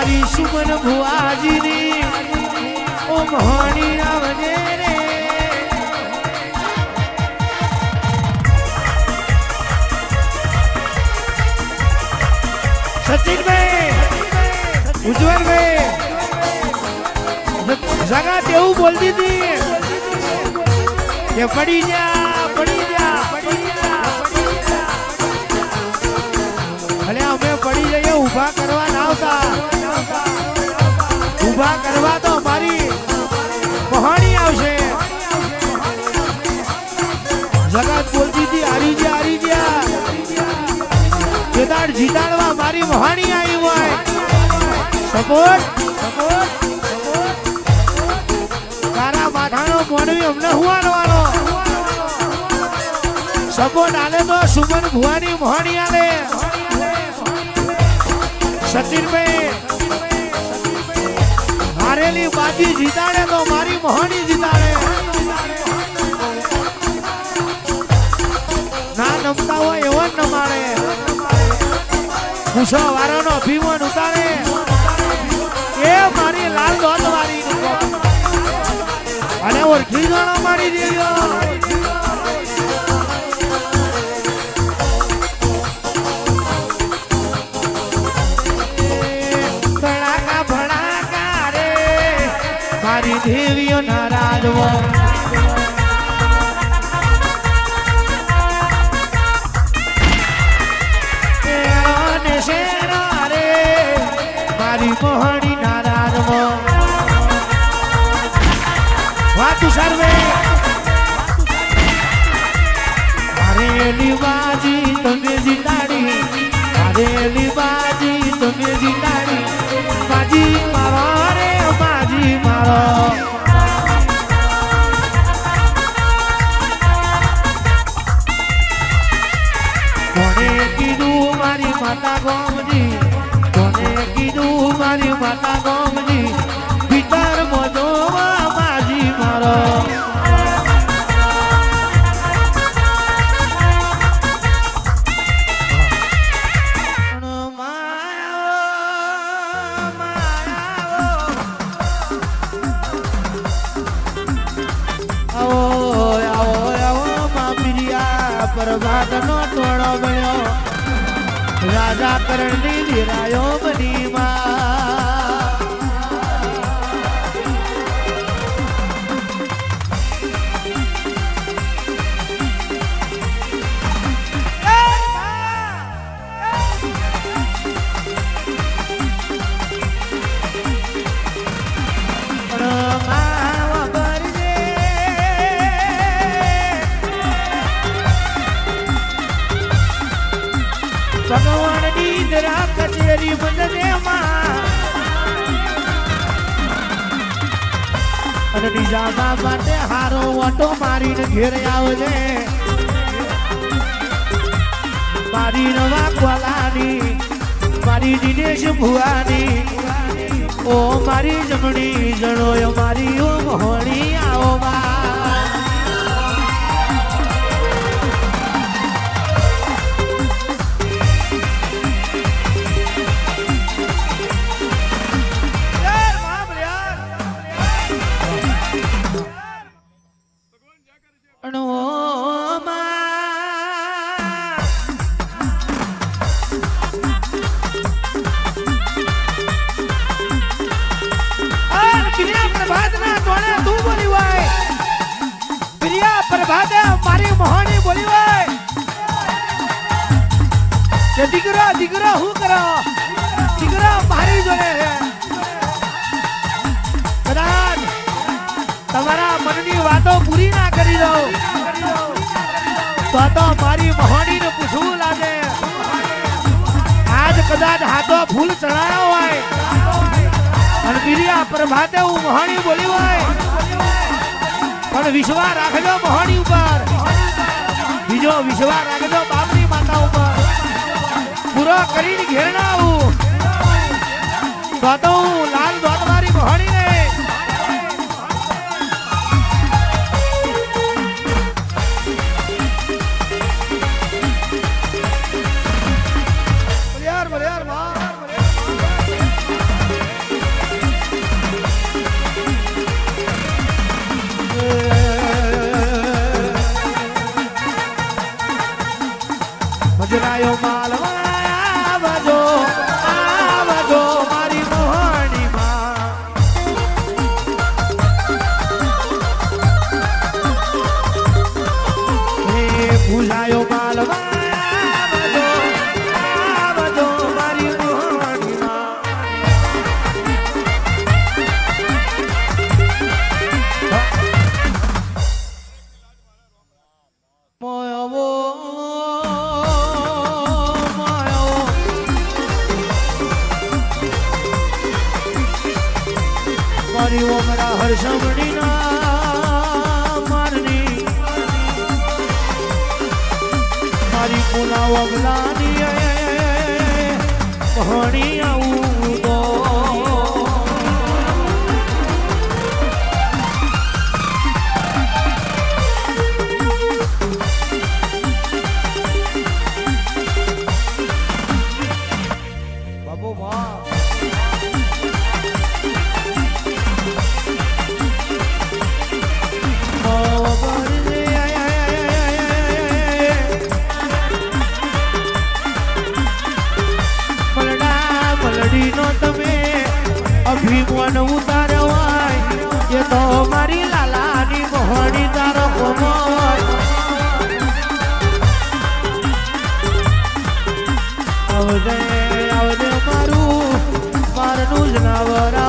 મારી સુમન ભુવાજીની ઓ મોહણી આવજે રે સચિનભાઈ ઉજ્જવલભાઈ જગા તેવું બોલતી હતી કે પડી જા પડી જા પડી જા ભલે અમે પડી જઈએ ઊભા કરવા ના આવતા ઊભા કરવા તો મારી કહાણી આવશે જગત બોલતી હતી હારી ગયા કેદાર જીતાડવા મારી વહાણી આવી હોય સપોર્ટ તારા માથાનો મોડવી અમને હુવાડવાનો સપોર્ટ આલે તો સુમન ભુવાની વહાણી આલે સચિનભાઈ હારેલી બાજી જીતાડે તો મારી વહાણી જીતાડે ના નમતા હોય એવો જ નમાડે પૂછો વારોનો ભીમન ઉતારે એ મારી લાલ દોત વાળી અને ઓળખી ગણો મારી દેજો ભડાકા ભડાકા રે મારી દેવીઓ નારાજવો મોહણી નારાજવો વાતું સર્વે હારેલી બાજી તમે જીતાડી હારેલી બાજી તમે જીતાડી બાજી મારો રે બાજી મારો કોને કીધું મારી માતા ગોમજી મારી માતા ગોમજી ભીતર મોજોવા માજી મારો પ્રભાત નો ટોળો બન્યો રાજા કરણની લીરાયો બની ભગવાન દીદરા કચેરી બંધને અને બીજા માટે હારો ઓટો મારીને ઘેર આવજે મારી નવા કોલાની મારી દિનેશ ભુવાની ઓ મારી જમણી જણો મારી ઓ મોહણી આવો મારી મોહણી બોલી હોય કે દીકરો હું કરો દીકરો મારી જોડે કદાચ તમારા મનની વાતો પૂરી ના કરી દઉં તો મારી મોહણીને પૂછવું લાગે આજ કદાચ હાથો ફૂલ ચડાયો હોય અને બીજા પ્રભાતે હું મોહણી બોલી હોય પણ વિશ્વાસ રાખજો મોહણી ઉપર બીજો વિશ્વાસ રાખજો બાપની માતા ઉપર પૂરો કરીને ઘેર ના આવું તો હું લાલ દોતવારી મોહણી ને બલિયાર પરસમણીના મારની મારી પુના વગલાની મહાણી આવું તો બાબુ વાહ તમે અભિમાન ઉતારવાય એ તો મારી લાલાની મોહણી તારો કોમાય આવજે આવજે મારું મારનું જનાવર